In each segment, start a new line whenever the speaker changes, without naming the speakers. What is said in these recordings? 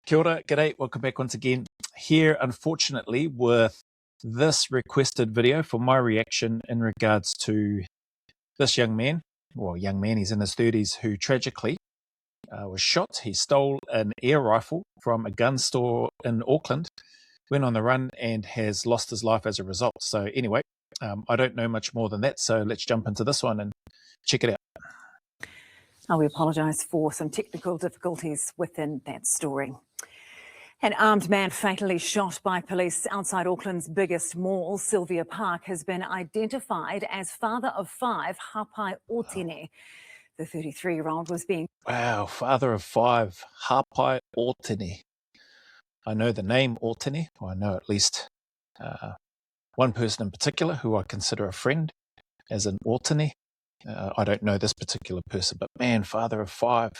Kia ora, g'day, welcome back once again. Here, unfortunately, with this requested video for my reaction in regards to this young man, he's in his 30s, who tragically was shot. He stole an air rifle from a gun store in Auckland, went on the run and has lost his life as a result. So anyway, I don't know much more than that, so let's jump into this one and check it out.
We apologise for some technical difficulties within that story. An armed man fatally shot by police outside Auckland's biggest mall, Sylvia Park, has been identified as father of five, Hapai Otene. The 33-year-old was being...
Wow, father of five, Hapai Otene. I know the name Otene, or I know at least one person in particular who I consider a friend as an Otene. I don't know this particular person, but man, father of five.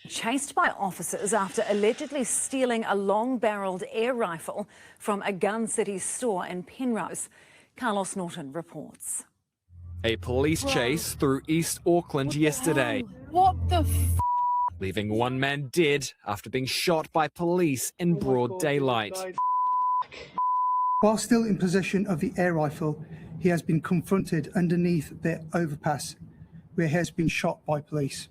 Chased by officers after allegedly stealing a long-barreled air rifle from a Gun City store in Penrose. Carlos Norton reports.
A police chase through East Auckland yesterday.
What the
leaving one man dead after being shot by police in broad daylight.
While still in possession of the air rifle, he has been confronted underneath the overpass, where he has been shot by police.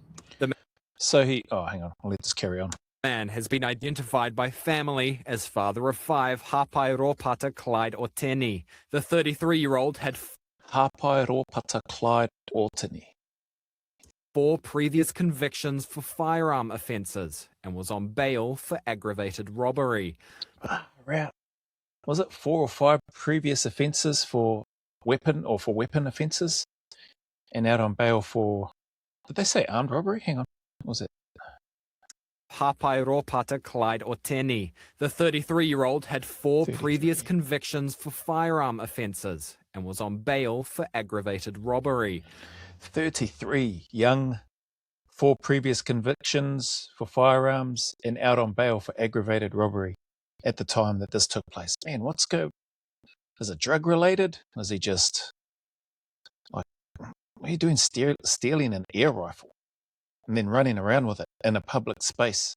Hang on, I'll let this carry on.
Man has been identified by family as father of five, Hapai Ropata Clyde Otene. The 33-year-old had
Hapai Ropata Clyde Otene.
4 previous convictions for firearm offences and was on bail for aggravated robbery.
Was it 4 or 5 previous offences for weapon offences, and out on bail for, did they say armed robbery? Hang on, what was it?
Hapai Ropata Clyde Otene. The 33-year-old had 4 previous convictions for firearm offences and was on bail for aggravated robbery.
33, young, 4 previous convictions for firearms and out on bail for aggravated robbery at the time that this took place. Man, is it drug related? Was he just like, what are you doing stealing an air rifle and then running around with it in a public space?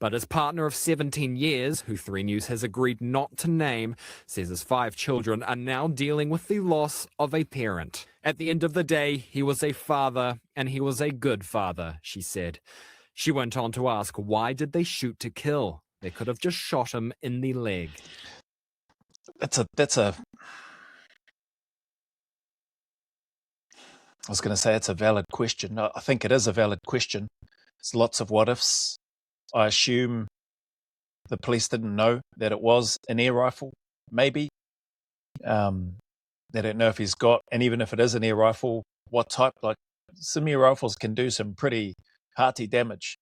But his partner of 17 years, who 3 News has agreed not to name, says his 5 children are now dealing with the loss of a parent. At the end of the day, he was a father, and he was a good father, she said. She went on to ask, why did they shoot to kill? They could have just shot him in the leg.
I was going to say it's a valid question. I think it is a valid question. There's lots of what ifs. I assume the police didn't know that it was an air rifle, maybe. They don't know if he's got, and even if it is an air rifle, what type. Like, some air rifles can do some pretty hearty damage,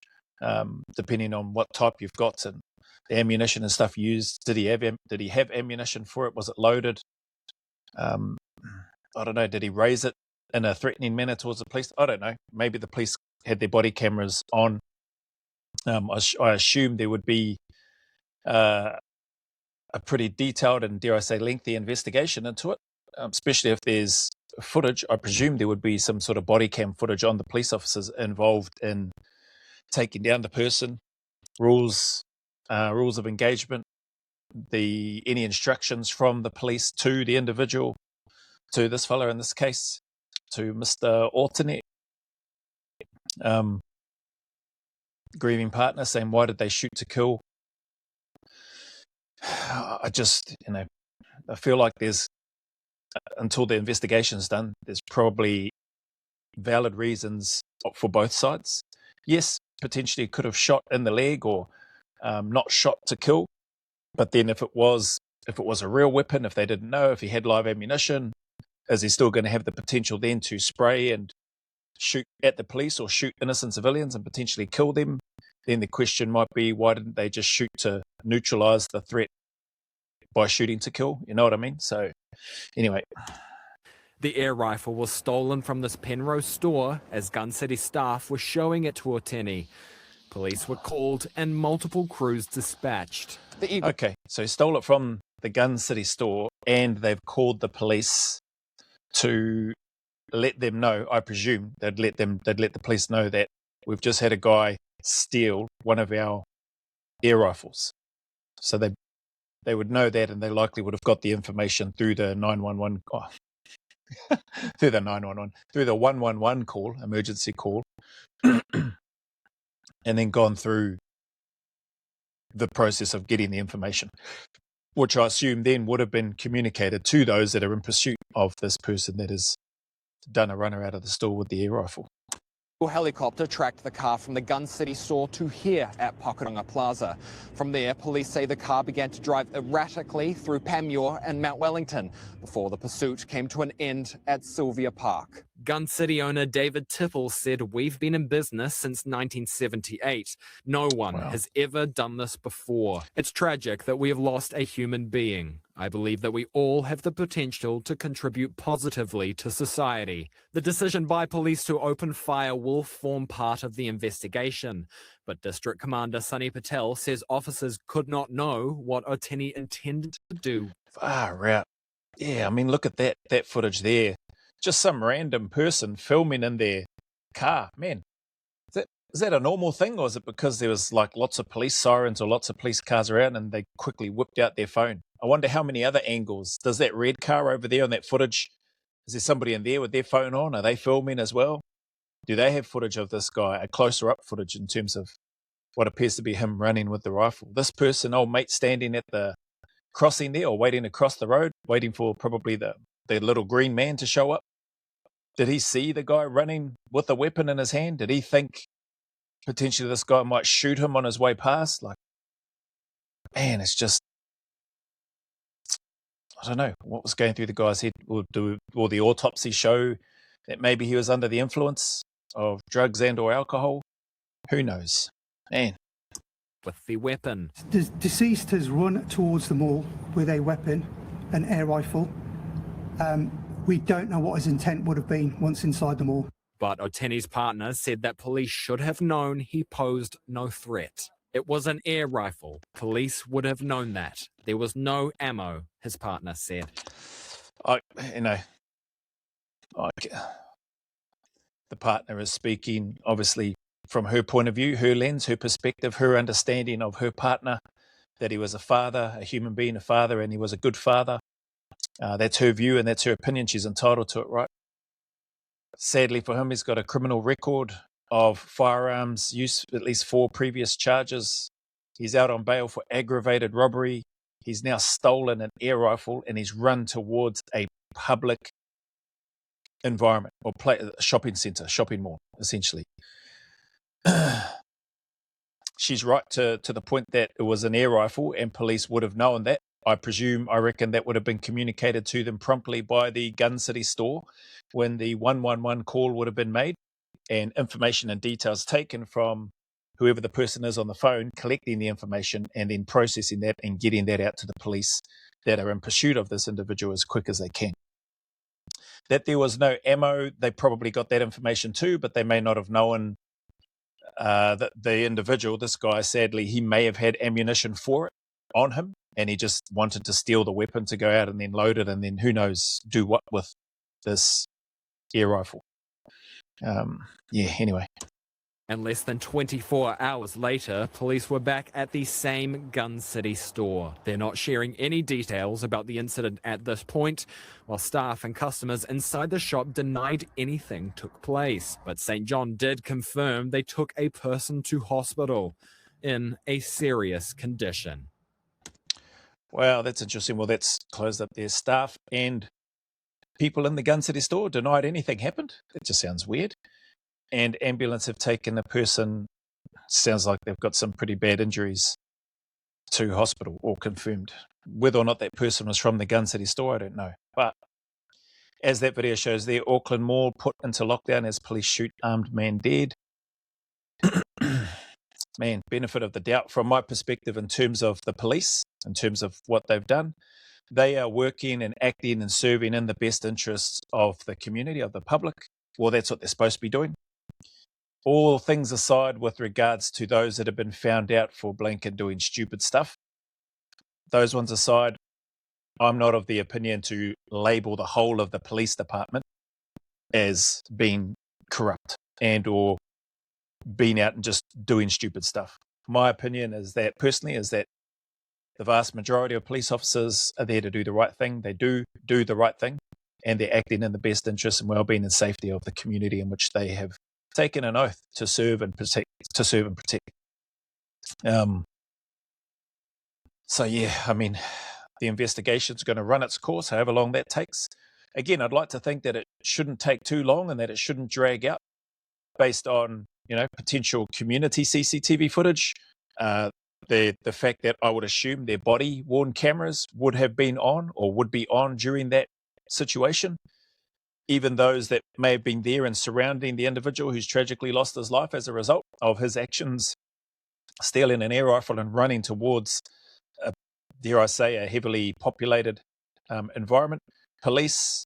depending on what type you've got and the ammunition and stuff used. Did he have ammunition for it? Was it loaded? I don't know. Did he raise it in a threatening manner towards the police? I don't know. Maybe the police had their body cameras on. I assume there would be a pretty detailed and, dare I say, lengthy investigation into it, especially if there's footage. I presume there would be some sort of body cam footage on the police officers involved in taking down the person, rules of engagement, any instructions from the police to the individual, to this fella in this case, to Mr. Otene. Grieving partner saying, why did they shoot to kill? I feel like there's, until the investigation's done, there's probably valid reasons for both sides. Yes, potentially could have shot in the leg or not shot to kill. But then if it was a real weapon, if they didn't know, if he had live ammunition, is he still going to have the potential then to spray and shoot at the police or shoot innocent civilians and potentially kill them? Then the question might be, why didn't they just shoot to neutralize the threat by shooting to kill? You know what I mean? So anyway.
The air rifle was stolen from this Penrose store as Gun City staff were showing it to Otene. Police were called and multiple crews dispatched.
Okay, so he stole it from the Gun City store and they've called the police to let them know. I presume they'd let the police know that we've just had a guy steal one of our air rifles. So they would know that, and they likely would have got the information through the 911 through the 911 through the 111 call, emergency call, and then gone through the process of getting the information, which I assume then would have been communicated to those that are in pursuit of this person that has done a runner out of the store with the air rifle.
A helicopter tracked the car from the Gun City store to here at Pakuranga Plaza. From there, police say the car began to drive erratically through Panmure and Mount Wellington before the pursuit came to an end at Sylvia Park. Gun City owner David Tipple said, "We've been in business since 1978. No one has ever done this before. It's tragic that we have lost a human being. I believe that we all have the potential to contribute positively to society. The decision by police to open fire will form part of the investigation." But District Commander Sunny Patel says officers could not know what Oteni intended to do.
Far out. Yeah, I mean, look at that footage there. Just some random person filming in their car. Man, is that a normal thing, or is it because there was like lots of police sirens or lots of police cars around and they quickly whipped out their phone? I wonder how many other angles. Does that red car over there on that footage, is there somebody in there with their phone on? Are they filming as well? Do they have footage of this guy, a closer up footage in terms of what appears to be him running with the rifle? This person, old mate, standing at the crossing there or waiting across the road, waiting for probably the little green man to show up. Did he see the guy running with a weapon in his hand? Did he think potentially this guy might shoot him on his way past? Like, man, it's just, I don't know what was going through the guy's head. Will the autopsy show that maybe he was under the influence of drugs and or alcohol? Who knows? Man.
With the weapon.
The deceased has run towards the mall with a weapon, an air rifle. We don't know what his intent would have been once inside the mall.
But Oteni's partner said that police should have known he posed no threat. It was an air rifle. Police would have known that. There was no ammo, his partner said.
The partner is speaking, obviously, from her point of view, her lens, her perspective, her understanding of her partner, that he was a father, a human being, a father, and he was a good father. That's her view and that's her opinion. She's entitled to it, right? Sadly for him, he's got a criminal record of firearms use, at least 4 previous charges. He's out on bail for aggravated robbery. He's now stolen an air rifle and he's run towards a public environment or shopping centre, shopping mall, essentially. She's right to the point that it was an air rifle and police would have known that. I reckon that would have been communicated to them promptly by the Gun City store when the 111 call would have been made and information and details taken from whoever the person is on the phone, collecting the information and then processing that and getting that out to the police that are in pursuit of this individual as quick as they can. That there was no ammo, they probably got that information too, but they may not have known that the individual, this guy, sadly, he may have had ammunition for it on him. And he just wanted to steal the weapon to go out and then load it and then who knows do what with this air rifle. Anyway.
And less than 24 hours later, police were back at the same Gun City store. They're not sharing any details about the incident at this point, while staff and customers inside the shop denied anything took place. But St. John did confirm they took a person to hospital in a serious condition.
Wow, that's interesting. Well, that's closed up their staff and people in the Gun City store denied anything happened. It just sounds weird. And ambulance have taken a person, sounds like they've got some pretty bad injuries, to hospital, or confirmed. Whether or not that person was from the Gun City store, I don't know. But as that video shows there, Auckland Mall put into lockdown as police shoot armed man dead. Man, benefit of the doubt from my perspective in terms of the police, in terms of what they've done. They are working and acting and serving in the best interests of the community, of the public. Well, that's what they're supposed to be doing. All things aside with regards to those that have been found out for blanket doing stupid stuff, those ones aside, I'm not of the opinion to label the whole of the police department as being corrupt and or been out and just doing stupid stuff. My opinion is that, personally, is that the vast majority of police officers are there to do the right thing. They do the right thing, and they're acting in the best interest and well-being and safety of the community in which they have taken an oath to serve and protect. So yeah, I mean, the investigation's going to run its course, however long that takes. Again, I'd like to think that it shouldn't take too long and that it shouldn't drag out, based on, potential community CCTV footage. The fact that I would assume their body-worn cameras would have been on or would be on during that situation. Even those that may have been there and surrounding the individual who's tragically lost his life as a result of his actions, stealing an air rifle and running towards, dare I say, a heavily populated environment. Police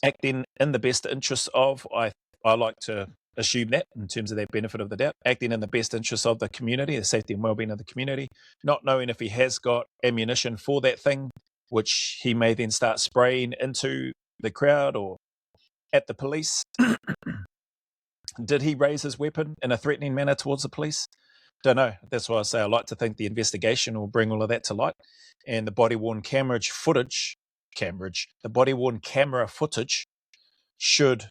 acting in the best interests of, I like to assume that, in terms of their benefit of the doubt, acting in the best interests of the community, the safety and well-being of the community, not knowing if he has got ammunition for that thing, which he may then start spraying into the crowd or at the police. Did he raise his weapon in a threatening manner towards the police? Don't know. That's why I say I like to think the investigation will bring all of that to light, and the body-worn camera footage should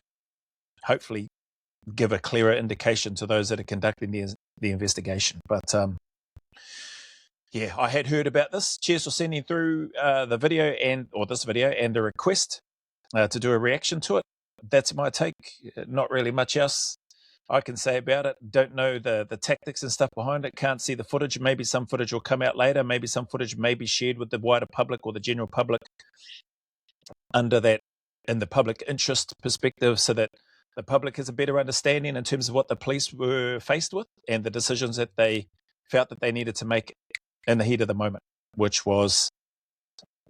hopefully give a clearer indication to those that are conducting the investigation. But yeah, I had heard about this. Cheers for sending through the video this video and the request to do a reaction to it. That's my take. Not really much else I can say about it. Don't know the tactics and stuff behind it. Can't see the footage. Maybe some footage will come out later. Maybe some footage may be shared with the wider public or the general public under that, in the public interest perspective, so that the public has a better understanding in terms of what the police were faced with and the decisions that they felt that they needed to make in the heat of the moment, which was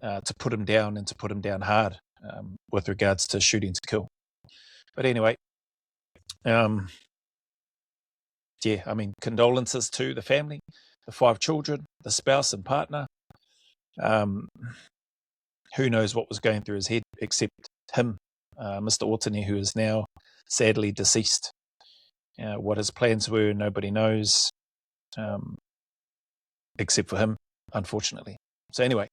to put him down, and to put him down hard with regards to shooting to kill. But anyway, yeah, I mean, condolences to the family, the 5 children, the spouse and partner. Who knows what was going through his head except him, Mr. Ortony, who is now sadly deceased. What his plans were, nobody knows, except for him, unfortunately. So anyway,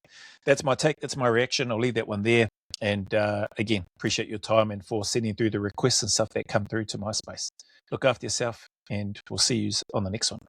that's my take. That's my reaction. I'll leave that one there. And again, appreciate your time and for sending through the requests and stuff that come through to my space. Look after yourself, and we'll see you on the next one.